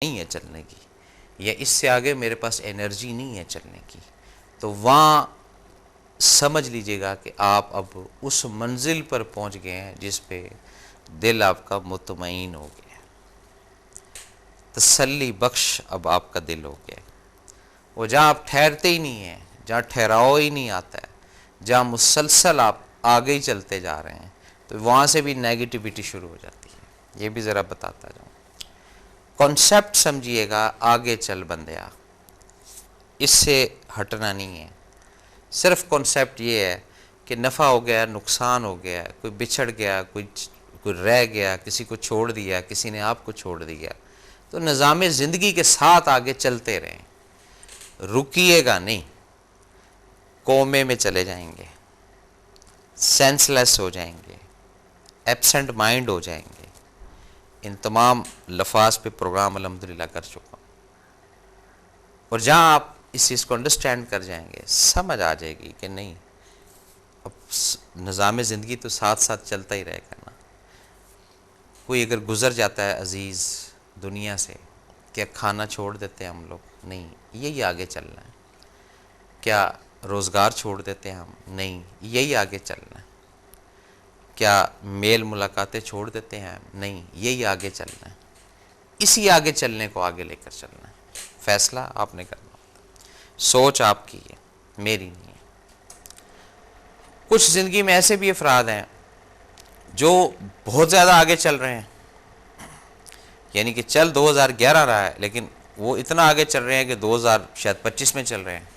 नहीं है चलने की, या इससे आगे मेरे पास एनर्जी नहीं है चलने की, तो वहाँ समझ लीजिएगा कि आप अब उस मंजिल पर पहुँच गए हैं जिस पे दिल आपका मुतमईन हो गया, तसल्ली बख्श अब आपका दिल हो गया। वो जहाँ आप ठहरते ही नहीं हैं, जहाँ ठहराव ही नहीं आता है, जहाँ मुसलसल आप आगे ही चलते जा रहे हैं, तो वहाँ से भी नेगेटिविटी शुरू हो जाती है। ये भी ज़रा बताता जाऊँ। कॉन्सेप्ट समझिएगा, आगे चल बंदया, इससे हटना नहीं है। सिर्फ कॉन्सेप्ट ये है कि नफ़ा हो गया, नुकसान हो गया, कोई बिछड़ गया, कोई रह गया, किसी को छोड़ दिया, किसी ने आपको छोड़ दिया, तो निज़ाम ज़िंदगी के साथ आगे चलते रहें, रुकिएगा नहीं। कोमे में चले जाएंगे, सेंसलेस हो जाएंगे, एब्सेंट माइंड हो जाएंगे। इन तमाम लफाज पे प्रोग्राम अल्हम्दुलिल्लाह कर चुका हूँ, और जहाँ आप इस चीज़ को अंडरस्टैंड कर जाएंगे, समझ आ जाएगी कि नहीं, अब निज़ाम ज़िंदगी तो साथ साथ चलता ही रहेगा ना। कोई अगर गुज़र जाता है अज़ीज़ दुनिया से, क्या खाना छोड़ देते हैं हम लोग? नहीं, यही आगे चलना है। क्या रोज़गार छोड़ देते हैं हम? नहीं, यही आगे चलना है। क्या मेल मुलाकातें छोड़ देते हैं हम? नहीं, यही आगे चलना है। इसी आगे चलने को आगे लेकर चलना है। फैसला आपने करना होता है, सोच आपकी है, मेरी नहीं है। कुछ ज़िंदगी में ऐसे भी अफराद हैं जो बहुत ज़्यादा आगे चल रहे हैं, यानी कि चल 2011 रहा है, लेकिन वो इतना आगे चल रहे हैं कि 2025 में चल रहे हैं।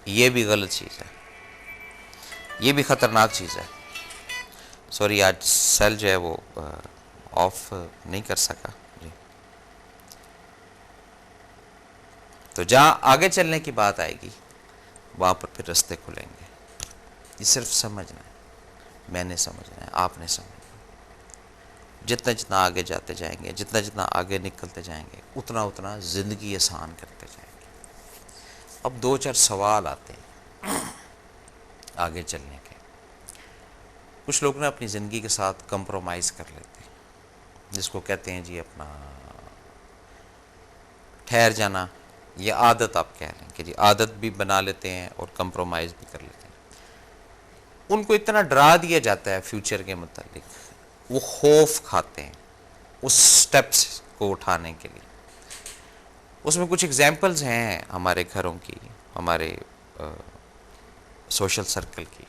ये भी गलत चीज़ है, ये भी ख़तरनाक चीज़ है। सॉरी, आज सेल जो है वो ऑफ नहीं कर सका जी। तो जहाँ आगे चलने की बात आएगी, वहाँ पर फिर रास्ते खुलेंगे। ये सिर्फ समझना है, मैंने समझना है, आपने समझना है। जितना जितना आगे जाते जाएंगे, जितना जितना आगे निकलते जाएंगे, उतना उतना ज़िंदगी आसान करते जाएंगे। अब दो चार सवाल आते हैं आगे चलने के। कुछ लोग ना अपनी ज़िंदगी के साथ कंप्रोमाइज़ कर लेते हैं, जिसको कहते हैं जी अपना ठहर जाना, या आदत आप कह रहे हैं कि जी आदत भी बना लेते हैं और कंप्रोमाइज़ भी कर लेते हैं। उनको इतना डरा दिया जाता है फ्यूचर के मुतालिक, वो खौफ खाते हैं उस स्टेप्स को उठाने के लिए। उसमें कुछ एग्जांपल्स हैं हमारे घरों की, हमारे सोशल सर्कल की,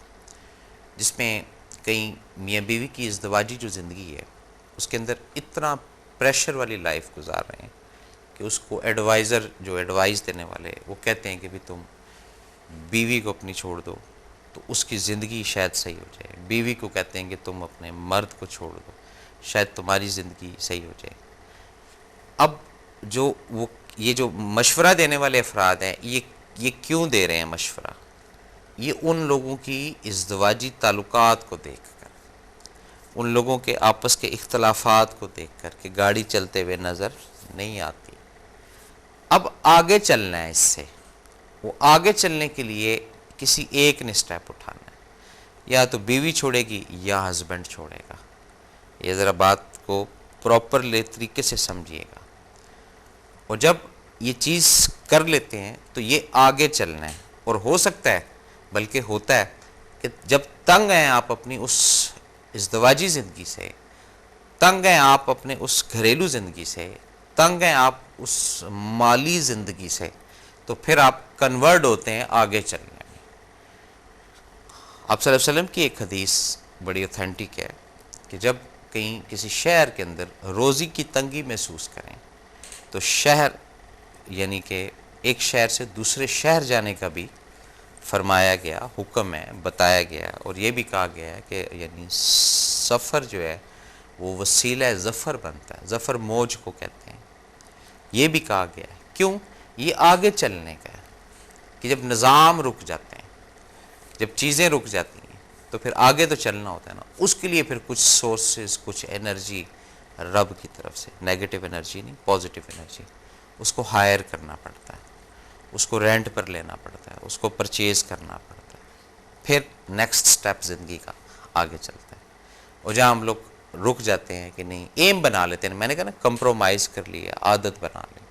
जिसमें कई मियाँ बीवी की इज़्दवाजी जो ज़िंदगी है, उसके अंदर इतना प्रेशर वाली लाइफ गुजार रहे हैं कि उसको एडवाइज़र जो एडवाइस देने वाले, वो कहते हैं कि भी तुम बीवी को अपनी छोड़ दो तो उसकी ज़िंदगी शायद सही हो जाए। बीवी को कहते हैं कि तुम अपने मर्द को छोड़ दो, शायद तुम्हारी ज़िंदगी सही हो जाए। अब ये जो मशवरा देने वाले अफराद हैं, ये क्यों दे रहे हैं मशवरा? ये उन लोगों की इज़्दवाजी ताल्लुकात को देख कर, उन लोगों के आपस के इख्तलाफात को देख कर कि गाड़ी चलते हुए नज़र नहीं आती। अब आगे चलना है इससे, वो आगे चलने के लिए किसी एक ने स्टेप उठाना है, या तो बीवी छोड़ेगी या हस्बैंड छोड़ेगा। ये ज़रा बात को प्रॉपर तरीके से समझिएगा। और जब ये चीज़ कर लेते हैं तो ये आगे चलना है। और हो सकता है, बल्कि होता है कि जब तंग हैं आप अपनी उस इज़्दवाजी ज़िंदगी से, तंग हैं आप अपने उस घरेलू ज़िंदगी से, तंग हैं आप उस माली ज़िंदगी से, तो फिर आप कन्वर्ट होते हैं आगे चलने में। आप सल्लल्लाहु अलैहि वसल्लम की एक हदीस बड़ी ऑथेंटिक है कि जब कहीं किसी शहर के अंदर रोज़ी की तंगी महसूस करें, तो शहर यानी कि एक शहर से दूसरे शहर जाने का भी फरमाया गया, हुक्म है, बताया गया। और ये भी कहा गया है कि यानी सफ़र जो है वो वसीला ज़फ़र बनता है, ज़फ़र मौज को कहते हैं। ये भी कहा गया है, क्यों? ये आगे चलने का है कि जब निज़ाम रुक जाते हैं, जब चीज़ें रुक जाती हैं, तो फिर आगे तो चलना होता है ना। उसके लिए फिर कुछ सोर्सेज, कुछ एनर्जी रब की तरफ से, नेगेटिव एनर्जी नहीं, पॉजिटिव एनर्जी, उसको हायर करना पड़ता है, उसको रेंट पर लेना पड़ता है, उसको परचेज़ करना पड़ता है, फिर नेक्स्ट स्टेप ज़िंदगी का आगे चलता है। और जहाँ हम लोग रुक जाते हैं कि नहीं, एम बना लेते हैं। मैंने कहा ना, कंप्रोमाइज़ कर लिया, आदत बना ली।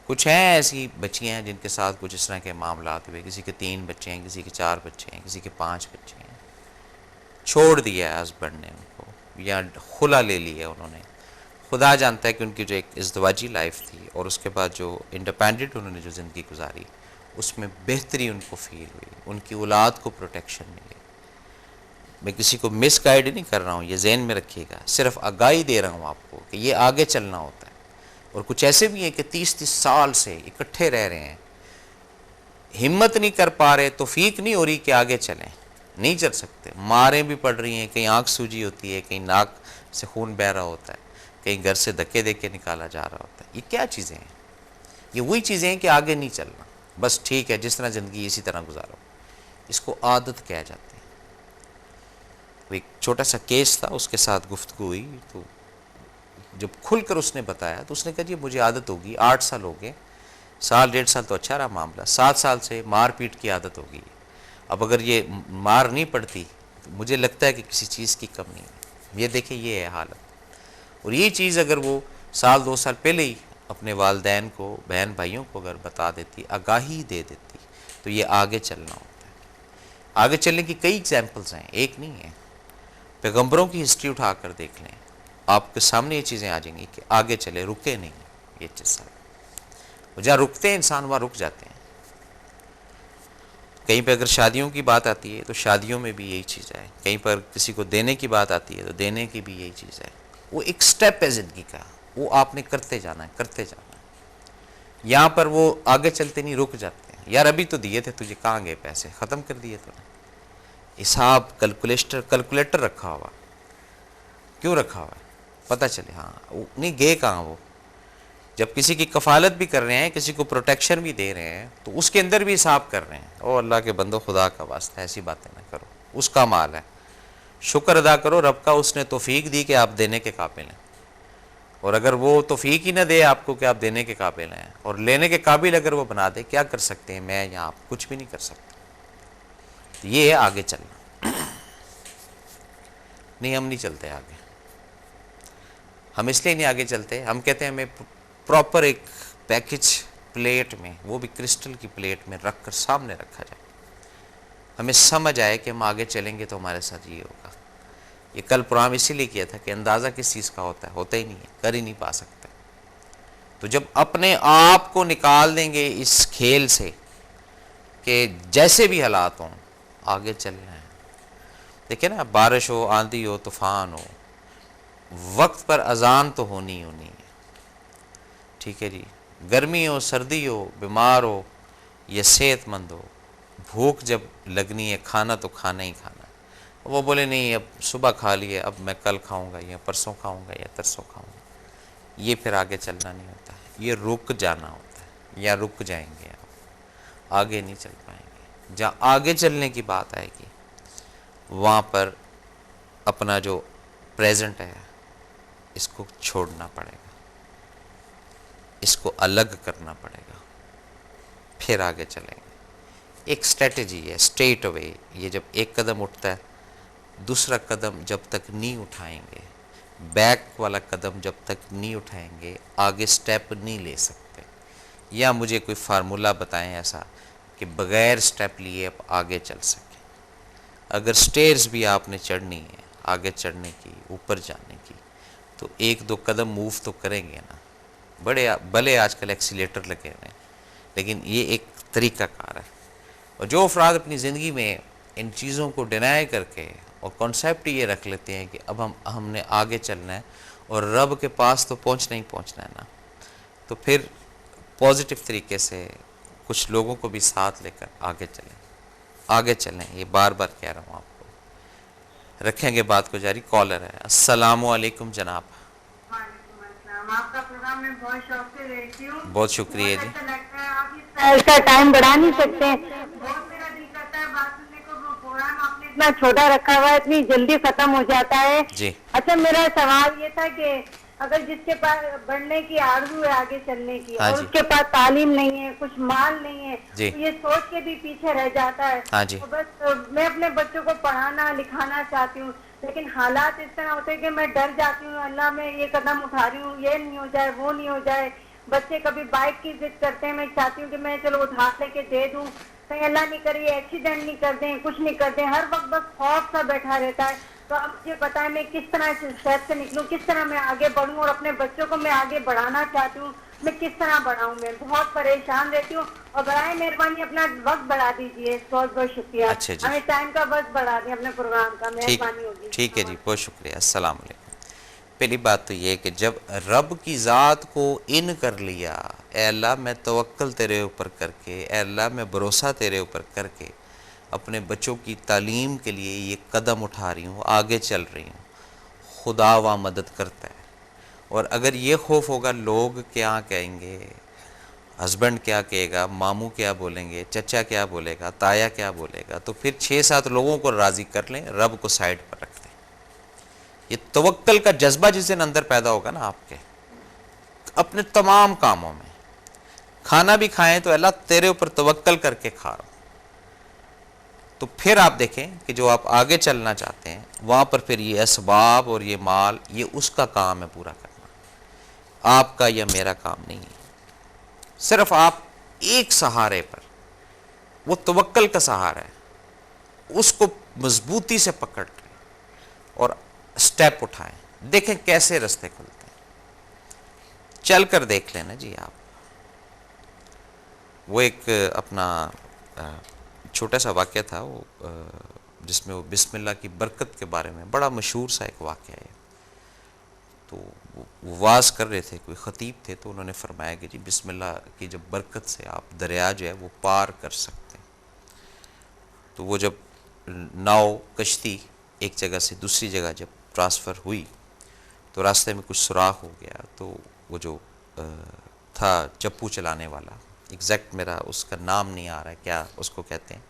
कुछ हैं ऐसी बच्चियाँ हैं जिनके साथ कुछ इस तरह के मामला हुए, किसी के 3 बच्चे हैं, किसी के 4 बच्चे हैं, किसी के 5 बच्चे हैं, छोड़ दिया है हस्बैंड ने उनको या खुला ले लिया उन्होंने। खुदा जानता है कि उनकी जो एक इज़्दवाजी लाइफ थी और उसके बाद जो इंडिपेंडेंट उन्होंने जो ज़िंदगी गुजारी, उसमें बेहतरी उनको फील हुई, उनकी औलाद को प्रोटेक्शन मिली। मैं किसी को मिसगाइड नहीं कर रहा हूँ, ये ज़हन में रखिएगा, सिर्फ आगाही दे रहा हूँ आपको कि ये आगे चलना होता है। और कुछ ऐसे भी हैं कि 30-30 साल से इकट्ठे रह रहे हैं, हिम्मत नहीं कर पा रहे, तौफीक नहीं हो रही कि आगे चलें, नहीं चल सकते, मारें भी पड़ रही हैं, कहीं आँख सूजी होती है, कहीं नाक से खून बह रहा होता है, कहीं घर से धक्के दे के निकाला जा रहा होता है। ये क्या चीज़ें हैं? ये वही चीज़ें हैं कि आगे नहीं चलना, बस ठीक है जिस तरह ज़िंदगी इसी तरह गुजारो। इसको आदत कहा जाती है। एक छोटा सा केस था, उसके साथ गुफ्तगू हुई, तो जब खुलकर उसने बताया तो उसने कहा जी मुझे आदत होगी, 8 साल हो गए, साल 1.5 साल तो अच्छा रहा मामला, 7 साल से मार पीट की आदत हो गई। अब अगर ये मार नहीं पड़ती तो मुझे लगता है कि किसी चीज़ की कमी है। ये देखिए, ये है हालत। और ये चीज़ अगर वो साल 2 साल पहले ही अपने वालदैन को, बहन भाइयों को अगर बता देती, आगाही दे देती, तो ये आगे चलना होता है। आगे चलने की कई एग्जाम्पल्स हैं, एक नहीं है। पैगंबरों की हिस्ट्री उठा कर देख लें, आपके सामने ये चीज़ें आ जाएंगी कि आगे चले, रुके नहीं। ये चीज़ सारी जहाँ रुकते हैं इंसान, वहाँ रुक जाते हैं। कहीं पर अगर शादियों की बात आती है तो शादियों में भी यही चीज़ है, कहीं पर किसी को देने की बात आती है तो देने की भी यही चीज़ है। वो एक स्टेप है ज़िंदगी का, वो आपने करते जाना है, करते जाना है। यहाँ पर वो आगे चलते नहीं, रुक जाते हैं। यार अभी तो दिए थे तुझे, कहाँ गए पैसे, ख़त्म कर दिए तूने। हिसाब कैलकुलेटर रखा हुआ, क्यों रखा हुआ है? पता चले हाँ नहीं गए कहाँ वो। जब किसी की कफालत भी कर रहे हैं, किसी को प्रोटेक्शन भी दे रहे हैं, तो उसके अंदर भी हिसाब कर रहे हैं। ओ अल्लाह के बंदो, खुदा का वास्ता ऐसी बातें ना करो, उसका माल है, शुक्र अदा करो रब का, उसने तौफीक दी कि आप देने के काबिल हैं। और अगर वो तौफीक ही ना दे आपको कि आप देने के काबिल हैं, और लेने के काबिल अगर वो बना दे, क्या कर सकते हैं मैं या आप? कुछ भी नहीं कर सकते। तो ये है आगे चलना। नहीं, हम नहीं चलते आगे। हम इसलिए नहीं आगे चलते, हम कहते हैं हमें प्रॉपर एक पैकेज प्लेट में, वो भी क्रिस्टल की प्लेट में रख कर सामने रखा जाए, हमें समझ आए कि हम आगे चलेंगे तो हमारे साथ ये होगा। ये कल प्रोग्राम इसीलिए किया था कि अंदाज़ा किस चीज़ का होता है, होता ही नहीं है, कर ही नहीं पा सकते। तो जब अपने आप को निकाल देंगे इस खेल से कि जैसे भी हालात हों आगे चलना है। देखिए ना, बारिश हो, आंधी हो, तूफान हो, वक्त पर अजान तो होनी होनी है, ठीक है जी। गर्मी हो, सर्दी हो, बीमार हो या सेहतमंद हो, भूख जब लगनी है, खाना तो खाना ही खाना है। वो बोले नहीं अब सुबह खा लिए, अब मैं कल खाऊंगा या परसों खाऊंगा या तरसों खाऊंगा, ये फिर आगे चलना नहीं होता, ये रुक जाना होता है। या रुक जाएंगे आप, आगे नहीं चल पाएंगे। जहाँ आगे चलने की बात आएगी वहाँ पर अपना जो प्रेजेंट है इसको छोड़ना पड़ेगा, इसको अलग करना पड़ेगा, फिर आगे चलेंगे। एक स्ट्रेटजी है, स्ट्रेट अवे। ये जब एक कदम उठता है, दूसरा कदम जब तक नहीं उठाएंगे, बैक वाला कदम जब तक नहीं उठाएंगे, आगे स्टेप नहीं ले सकते। या मुझे कोई फार्मूला बताएं ऐसा कि बग़ैर स्टेप लिए आप आगे चल सकें। अगर स्टेयर्स भी आपने चढ़नी है, आगे चढ़ने की, ऊपर जाने की, तो 1-2 कदम मूव तो करेंगे ना। भले आजकल एक्सीलेटर लगे हुए हैं, लेकिन ये एक तरीक़ाकार है। और जो अफराद अपनी ज़िंदगी में इन चीज़ों को डिनाई करके और कॉन्सेप्ट ये रख लेते हैं कि अब हमने आगे चलना है और रब के पास तो पहुंचना ही पहुंचना है ना, तो फिर पॉजिटिव तरीके से कुछ लोगों को भी साथ लेकर आगे चलें। ये बार बार कह रहा हूँ आपको। रखेंगे बात को जारी। कॉलर है। अस्सलामु अलैकुम जनाब। आपका प्रोग्राम में बहुत शौक से देखती हूँ। बहुत शुक्रिया जी। अच्छा लगता है। आप इसका टाइम बढ़ा नहीं सकते हैं? बहुत मेरा दिल करता है बात सुनने को। वो प्रोग्राम आपने इतना छोटा रखा हुआ है, इतनी जल्दी खत्म हो जाता है जी। अच्छा, मेरा सवाल ये था कि अगर जिसके पास बढ़ने की आरज़ू है, आगे चलने की, हाँ और जी। उसके पास तालीम नहीं है, कुछ माल नहीं है, जी। तो ये सोच के भी पीछे रह जाता है। हाँ जी। तो बस मैं अपने बच्चों को पढ़ाना लिखाना चाहती हूँ, लेकिन हालात इस तरह होते हैं कि मैं डर जाती हूँ, अल्लाह मैं ये कदम उठा रही हूँ, ये नहीं हो जाए, वो नहीं हो जाए। बच्चे कभी बाइक की जिद करते हैं, मैं चाहती हूँ कि मैं चलो उधार लेके दे दूँ, कहीं अल्लाह नहीं करे एक्सीडेंट नहीं कर दें, कुछ नहीं कर दें, हर वक्त बस खौफ सा बैठा रहता है। तो अब मुझे बताएं मैं किस तरह इस स्टेप से निकलूं, किस तरह मैं आगे बढ़ूं, और अपने बच्चों को मैं आगे बढ़ाना चाहती हूँ, मैं किस तरह बढ़ाऊं। मैं बहुत परेशान रहती हूँ, और बराए मेहरबानी अपना वक्त बढ़ा दीजिए। बहुत बहुत शुक्रिया, अच्छा जी, हमें टाइम का वक्त बढ़ा दें अपने प्रोग्राम का, ठीक, मेहरबानी होगी। ठीक है जी, बहुत शुक्रिया। अस्सलाम वालेकुम। पहली बात तो ये है कि जब रब की ज़ात को इन कर लिया, ए अल्लाह मैं तवक्ल तेरे ऊपर करके, ए अल्लाह मैं भरोसा तेरे ऊपर करके अपने बच्चों की तालीम के लिए ये कदम उठा रही हूँ, आगे चल रही हूँ, खुदा वहाँ मदद करता है। और अगर ये खौफ होगा लोग क्या कहेंगे, हस्बैंड क्या कहेगा, मामू क्या बोलेंगे, चचा क्या बोलेगा, ताया क्या बोलेगा, तो फिर 6-7 लोगों को राज़ी कर लें, रब को साइड पर रख दें। ये तवक्कल का जज्बा जिस दिन अंदर पैदा होगा ना आपके, अपने तमाम कामों में, खाना भी खाएं तो अल्लाह तेरे ऊपर तवक्कल करके खा रहा हूं, तो फिर आप देखें कि जो आप आगे चलना चाहते हैं वहां पर फिर ये असबाब और ये माल, ये उसका काम है पूरा करना, आपका या मेरा काम नहीं है। सिर्फ आप एक सहारे पर, वो तवक्कल का सहारा है, उसको मजबूती से पकड़ लें और स्टेप उठाएं, देखें कैसे रास्ते खुलते हैं। चल कर देख लेना जी आप। वो एक अपना छोटा सा वाक़या था, वो जिसमें वो बिस्मिल्लाह की बरकत के बारे में, बड़ा मशहूर सा एक वाक़या है। तो वो वाज कर रहे थे, कोई ख़तीब थे, तो उन्होंने फरमाया कि जी बिस्मिल्लाह की जब बरकत से आप दरिया जो है वो पार कर सकते हैं। तो वो जब नाव कश्ती एक जगह से दूसरी जगह जब ट्रांसफ़र हुई तो रास्ते में कुछ सुराख हो गया, तो वो जो था चप्पू चलाने वाला, एग्जैक्ट मेरा उसका नाम नहीं आ रहा है क्या उसको कहते हैं,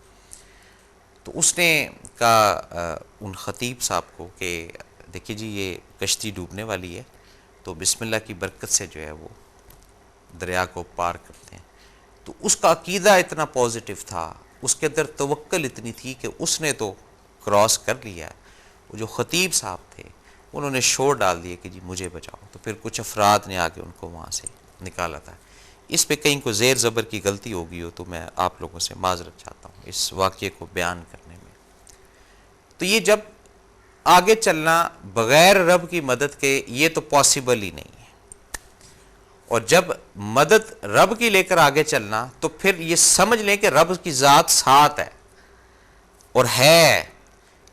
तो उसने कहा उन ख़तीब साहब को कि देखिए जी ये कश्ती डूबने वाली है, तो बिस्मिल्लाह की बरकत से जो है वो दरिया को पार करते हैं। तो उसका अकीदा इतना पॉजिटिव था, उसके अंदर तवक्कल इतनी थी कि उसने तो क्रॉस कर लिया। वो जो ख़तीब साहब थे उन्होंने शोर डाल दिए कि जी मुझे बचाओ, तो फिर कुछ अफराद ने आके उनको वहाँ से निकाला था। इस पे कहीं को ज़ेर ज़बर की गलती हो गई हो तो मैं आप लोगों से माजरत चाहता हूँ इस वाक़ये को बयान करने में। तो ये जब आगे चलना बग़ैर रब की मदद के ये तो पॉसिबल ही नहीं है, और जब मदद रब की लेकर आगे चलना तो फिर ये समझ लें कि रब की ज़ात साथ है और है।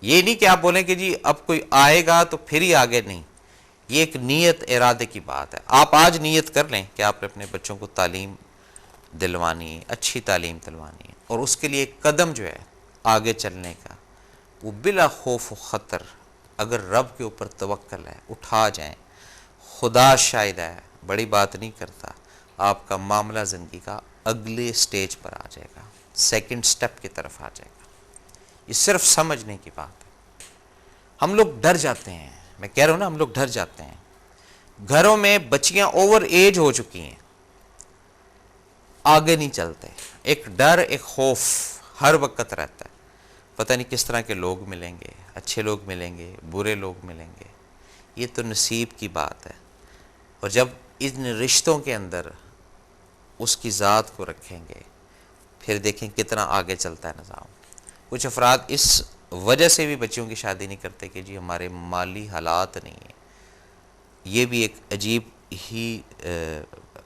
ये नहीं कि आप बोलें कि जी अब कोई आएगा तो फिर ही आगे, नहीं, ये एक नीयत इरादे की बात है। आप आज नीयत कर लें कि आपने अपने बच्चों को तालीम दिलवानी है, अच्छी तालीम दिलवानी है, और उसके लिए एक कदम जो है आगे चलने का, वो बिला खौफ व ख़तर अगर रब के ऊपर तवक्कल है, उठा जाएं। खुदा शायद है, बड़ी बात नहीं करता, आपका मामला ज़िंदगी का अगले स्टेज पर आ जाएगा, सेकंड स्टेप की तरफ आ जाएगा। ये सिर्फ समझने की बात है। हम लोग डर जाते हैं, मैं कह रहा हूँ ना, हम लोग डर जाते हैं। घरों में बच्चियां ओवर एज हो चुकी हैं, आगे नहीं चलते, एक डर एक खौफ हर वक्त रहता है, पता नहीं किस तरह के लोग मिलेंगे, अच्छे लोग मिलेंगे, बुरे लोग मिलेंगे, ये तो नसीब की बात है। और जब इन रिश्तों के अंदर उसकी ज़ात को रखेंगे फिर देखें कितना आगे चलता है निज़ाम। कुछ अफराद इस वजह से भी बच्चियों की शादी नहीं करते कि जी हमारे माली हालात नहीं है। ये भी एक अजीब ही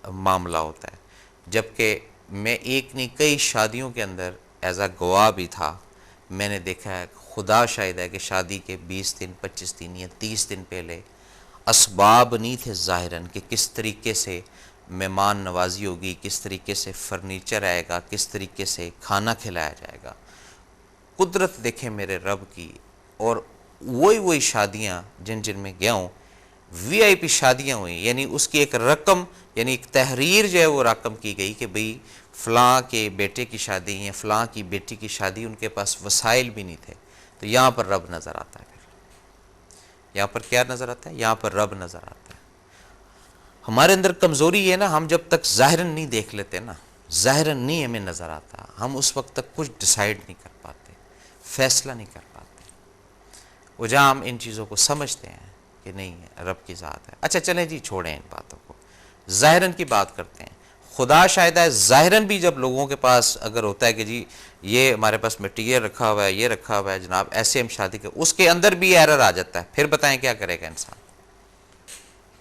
मामला होता है, जबकि मैं एक नहीं कई शादियों के अंदर एज आ गवाह भी था, मैंने देखा है, खुदा शायद है कि शादी के 20 दिन 25 दिन या 30 दिन पहले असबाब नहीं थे ज़ाहिरन कि किस तरीके से मेहमान नवाजी होगी, किस तरीके से फर्नीचर आएगा, किस तरीके से खाना खिलाया जाएगा। कुदरत देखें मेरे रब की, और वही शादियाँ जिन जिन में गया हूँ VIP शादियाँ हुई, यानी उसकी एक रकम, यानी एक तहरीर जो है वो रकम की गई कि भाई फ़लाँ के बेटे की शादी या फ़लाँ की बेटी की शादी, उनके पास वसाइल भी नहीं थे। तो यहाँ पर रब नज़र आता है। फिर यहाँ पर क्या नज़र आता है? यहाँ पर रब नज़र आता है। हमारे अंदर कमज़ोरी है ना, हम जब तक ज़ाहिरन नहीं देख लेते ना, ज़ाहिरन नहीं हमें नज़र आता, हम उस वक्त तक कुछ डिसाइड नहीं कर पाते, फैसला नहीं कर पाते। वो जहाँ हम इन चीज़ों को समझते हैं कि नहीं रब की ज़ात है। अच्छा चलें जी, छोड़ें इन बातों को, ज़ाहिरन की बात करते हैं। खुदा शायद है ज़ाहिरन भी जब लोगों के पास अगर होता है कि जी ये हमारे पास मटीरियल रखा हुआ है, ये रखा हुआ है जनाब, ऐसे हम शादी कर, उसके अंदर भी एरर आ जाता है, फिर बताएं क्या करेगा इंसान?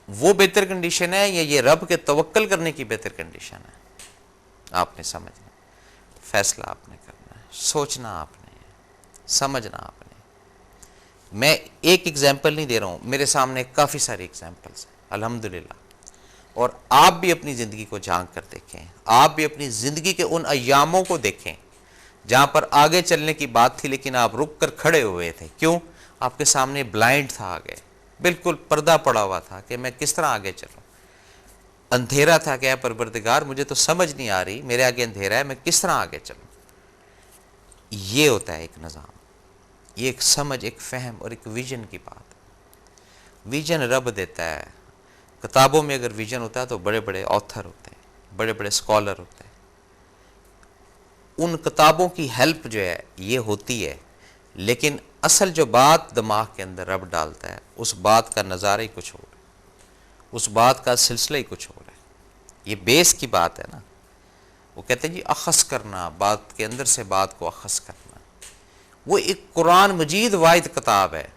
वो बेहतर कंडीशन है या ये रब के तवक्कल करने की बेहतर कंडीशन है? आपने समझना, फैसला आपने करना है, सोचना आपने, समझना आपने। मैं एक एग्जाम्पल नहीं दे रहा हूँ, मेरे सामने काफ़ी सारी एग्जाम्पल्स हैं अल्हम्दुलिल्लाह। और आप भी अपनी ज़िंदगी को झांक कर देखें, आप भी अपनी ज़िंदगी के उन अयामों को देखें जहाँ पर आगे चलने की बात थी लेकिन आप रुक कर खड़े हुए थे। क्यों? आपके सामने ब्लाइंड था, आगे बिल्कुल पर्दा पड़ा हुआ था कि मैं किस तरह आगे चलूँ। अंधेरा था कि परवरदिगार मुझे तो समझ नहीं आ रही, मेरे आगे अंधेरा है, मैं किस तरह आगे चलूँ। ये होता है एक निज़ाम, ये एक समझ, एक फ़हम और एक विजन की बात। विजन रब देता है। किताबों में अगर विजन होता है तो बड़े बड़े ऑथर होते हैं, बड़े बड़े स्कॉलर होते हैं, उन किताबों की हेल्प जो है ये होती है, लेकिन असल जो बात दिमाग के अंदर रब डालता है उस बात का नज़ारा ही कुछ और है, उस बात का सिलसिला ही कुछ और है। ये बेस की बात है ना। वो कहते हैं जी अखज़ करना, बात के अंदर से बात को अखज़ करना। वो एक कुरान मजीद वाहिद किताब है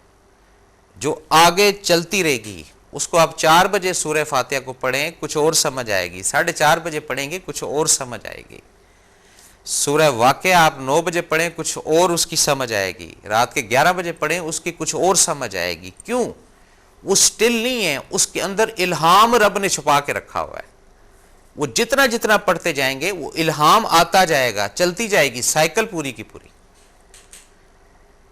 जो आगे चलती रहेगी। उसको आप 4 बजे सूरह फातिहा को पढ़ें कुछ और समझ आएगी, 4:30 बजे पढ़ेंगे कुछ और समझ आएगी। सूरह वाक़िया आप 9 बजे पढ़ें कुछ और उसकी समझ आएगी, रात के 11 बजे पढ़ें उसकी कुछ और समझ आएगी। क्यों? वो स्टिल नहीं है, उसके अंदर इल्हाम रब ने छुपा के रखा हुआ है। वो जितना जितना पढ़ते जाएंगे वो इल्हाम आता जाएगा, चलती जाएगी साइकिल पूरी की पूरी।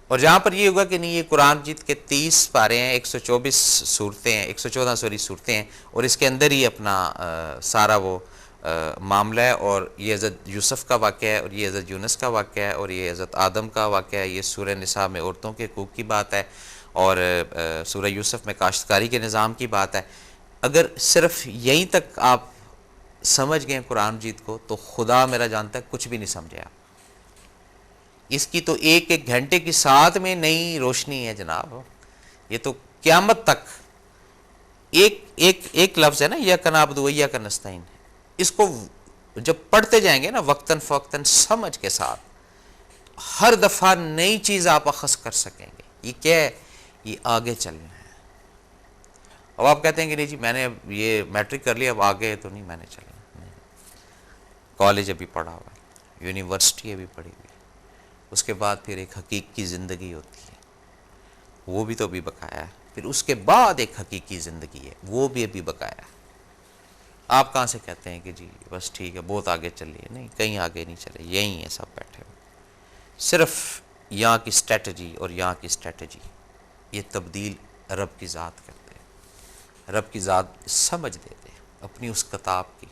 और जहाँ पर ये होगा कि नहीं ये कुरान मजीद के 30 पारे हैं, 124 सूरतें हैं, 114 सूरतें हैं, और इसके अंदर ही अपना सारा वो मामला है। और ये हज़रत यूसुफ का वाक़या है, और ये हज़रत यूनुस का वाक़या है, और ये हज़रत आदम का वाक़या है। ये सूरह निसा में औरतों के हकूक़ की बात है, और सूरह यूसुफ में काश्तकारी के निज़ाम की बात है। अगर सिर्फ यहीं तक आप समझ गए कुरान मजीद को तो खुदा मेरा जानता है कुछ भी नहीं समझे आप। इसकी तो एक एक घंटे की साथ में नई रोशनी है जनाब। ये तो क़यामत तक एक एक एक लफ्ज़ है ना, या कनाबदु या का नस्ताइन, इसको जब पढ़ते जाएंगे ना वक्तन फ़वक्तन समझ के साथ, हर दफ़ा नई चीज़ आप अखज़ कर सकेंगे। ये क्या है? ये आगे चलना है। अब आप कहते हैं कि नहीं जी मैंने ये मैट्रिक कर लिया, अब आगे तो नहीं मैंने चलना, कॉलेज अभी पढ़ा हुआ है, यूनिवर्सिटी अभी पढ़ी हुई है, उसके बाद फिर एक हकीकी ज़िंदगी होती है, वो भी तो अभी बकाया है, फिर उसके बाद एक हकीकी ज़िंदगी है, वो भी अभी बकाया है। आप कहाँ से कहते हैं कि जी बस ठीक है बहुत आगे चलिए? नहीं, कहीं आगे नहीं चले, यहीं है सब बैठे हुए। सिर्फ यहाँ की स्ट्रेटजी और यहाँ की स्ट्रेटजी ये तब्दील रब की ज़ात करते हैं। रब की ज़ात समझ देते हैं अपनी उस किताब की।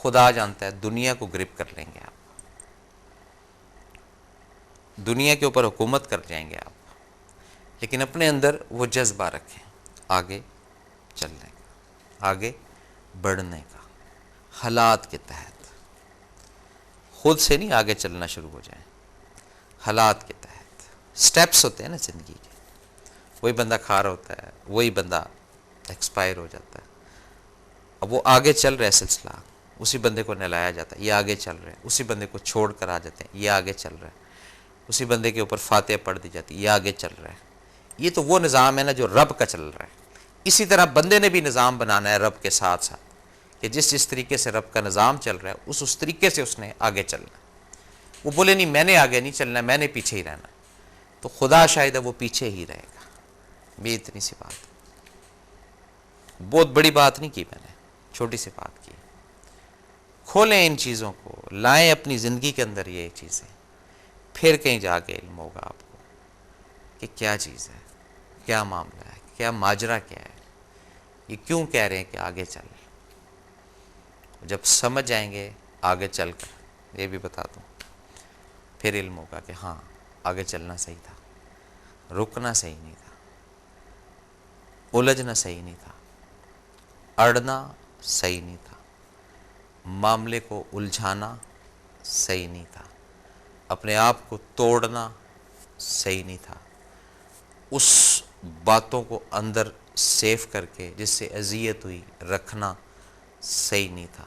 खुदा जानता है दुनिया को ग्रिप कर लेंगे आप, दुनिया के ऊपर हुकूमत कर जाएंगे आप, लेकिन अपने अंदर वो जज्बा रखें आगे चलने का, आगे बढ़ने का, हालात के तहत। खुद से नहीं आगे चलना शुरू हो जाए, हालात के तहत। स्टेप्स होते हैं ना ज़िंदगी के, वही बंदा खा रहा होता है, वही बंदा एक्सपायर हो जाता है। अब वो आगे चल रहा है सिलसिला, उसी बंदे को नहलाया जाता है, ये आगे चल रहा है, उसी बंदे को छोड़ कर आ जाते हैं, ये आगे चल रहा है, उसी बंदे के ऊपर फातिहा पढ़ दी जाती है, ये आगे चल रहा है। ये तो वो निज़ाम है ना जो रब का चल रहा है। इसी तरह बंदे ने भी निज़ाम बनाना है रब के साथ साथ, कि जिस तरीके से रब का निज़ाम चल रहा है उस तरीके से उसने आगे चलना। वो बोले नहीं मैंने आगे नहीं चलना, मैंने पीछे ही रहना, तो खुदा शायद है वो पीछे ही रहेगा। भी इतनी सी बात, बहुत बड़ी बात नहीं की मैंने, छोटी सी बात की। खोलें इन चीज़ों को, लाएं अपनी ज़िंदगी के अंदर ये चीज़ें, फिर कहीं जाके इल्म होगा आपको कि क्या चीज़ है, क्या मामला है, क्या माजरा क्या है, ये क्यों कह रहे हैं कि आगे चल। जब समझ जाएंगे आगे चल कर, ये भी बता दूँ, फिर इल्म होगा कि हाँ आगे चलना सही था, रुकना सही नहीं था, उलझना सही नहीं था, अड़ना सही नहीं था, मामले को उलझाना सही नहीं था, अपने आप को तोड़ना सही नहीं था, उस बातों को अंदर सेव करके जिससे अजियत हुई रखना सही नहीं था।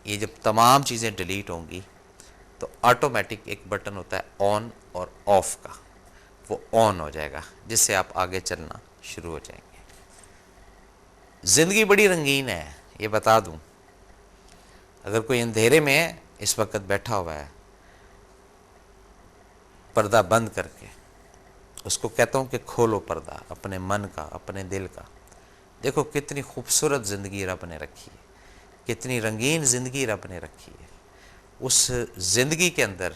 ये जब तमाम चीज़ें डिलीट होंगी तो ऑटोमेटिक एक बटन होता है ऑन और ऑफ का, वो ऑन हो जाएगा जिससे आप आगे चलना शुरू हो जाएंगे। ज़िंदगी बड़ी रंगीन है, ये बता दूं। अगर कोई अंधेरे में इस वक्त बैठा हुआ है पर्दा बंद करके, उसको कहता हूँ कि खोलो पर्दा अपने मन का, अपने दिल का। देखो कितनी खूबसूरत ज़िंदगी रब ने रखी है, कितनी रंगीन ज़िंदगी रब ने रखी है। उस ज़िंदगी के अंदर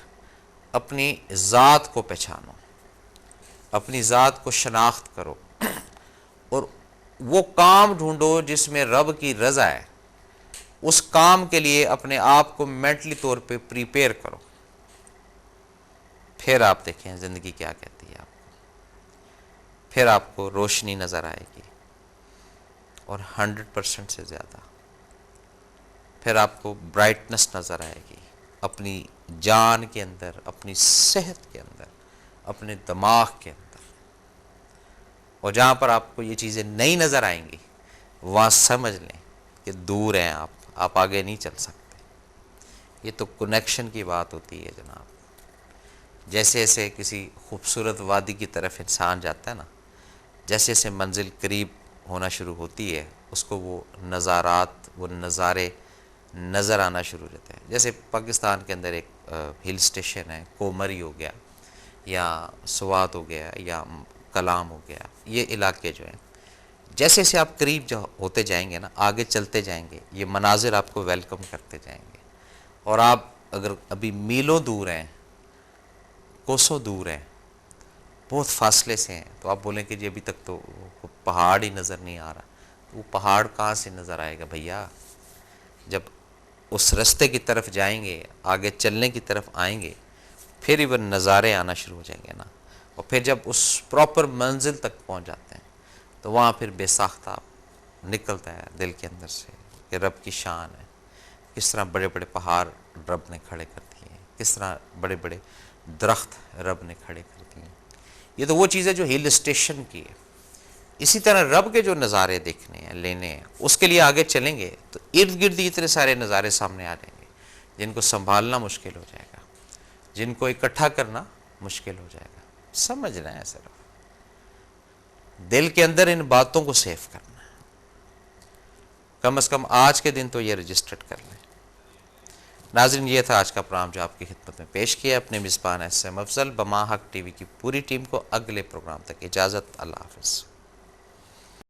अपनी ज़ात को पहचानो, अपनी ज़ात को शनाख्त करो और वो काम ढूंढो जिसमें रब की रज़ा है। उस काम के लिए अपने आप को मेंटली तौर पे प्रिपेयर करो, फिर आप देखें ज़िंदगी क्या कहती है आपको। फिर आपको रोशनी नज़र आएगी और 100% से ज़्यादा। फिर आपको ब्राइटनेस नज़र आएगी अपनी जान के अंदर, अपनी सेहत के अंदर, अपने दिमाग के अंदर। और जहाँ पर आपको ये चीज़ें नहीं नज़र आएंगी वहाँ समझ लें कि दूर हैं आप आगे नहीं चल सकते। ये तो कनेक्शन की बात होती है जनाब। जैसे जैसे किसी खूबसूरत वादी की तरफ इंसान जाता है ना, जैसे जैसे मंजिल करीब होना शुरू होती है उसको वो नज़ारात, वो नज़ारे नज़र आना शुरू हो जाते हैं। जैसे पाकिस्तान के अंदर एक हिल स्टेशन है, कोमरी हो गया या स्वात हो गया या कलाम हो गया, ये इलाके जो हैं जैसे जैसे आप करीब जो होते जाएंगे ना, आगे चलते जाएंगे, ये मनाजिर आपको वेलकम करते जाएंगे। और आप अगर अभी मीलों दूर हैं, कोसों दूर हैं, बहुत फासले से हैं, तो आप बोलें कि जी अभी तक तो पहाड़ ही नज़र नहीं आ रहा। वो पहाड़ कहाँ से नज़र आएगा भैया? जब उस रास्ते की तरफ जाएंगे, आगे चलने की तरफ आएंगे, फिर ही वह नज़ारे आना शुरू हो जाएंगे ना। और फिर जब उस प्रॉपर मंजिल तक पहुंच जाते हैं तो वहाँ फिर बेसाख्ता निकलता है दिल के अंदर से कि रब की शान है, किस तरह बड़े बड़े पहाड़ रब ने खड़े कर दिए हैं, किस तरह बड़े बड़े दरख्त रब ने खड़े कर दिए हैं। ये तो वो चीज़ है जो हिल स्टेशन की है। इसी तरह रब के जो नज़ारे देखने हैं, लेने हैं, उसके लिए आगे चलेंगे तो इर्द गिर्द इतने सारे नज़ारे सामने आ जाएंगे जिनको संभालना मुश्किल हो जाएगा, जिनको इकट्ठा करना मुश्किल हो जाएगा। समझना है सिर्फ दिल के अंदर इन बातों को सेव करना है। कम से कम आज के दिन तो ये रजिस्टर्ड कर लें। नाज़रीन, ये था आज का प्रोग्राम जो आपकी खिदमत में पेश किया अपने मिज़बान एस एम अफजल बमा हक टीवी की पूरी टीम को अगले प्रोग्राम तक इजाज़त। अल्लाह हाफ़िज़।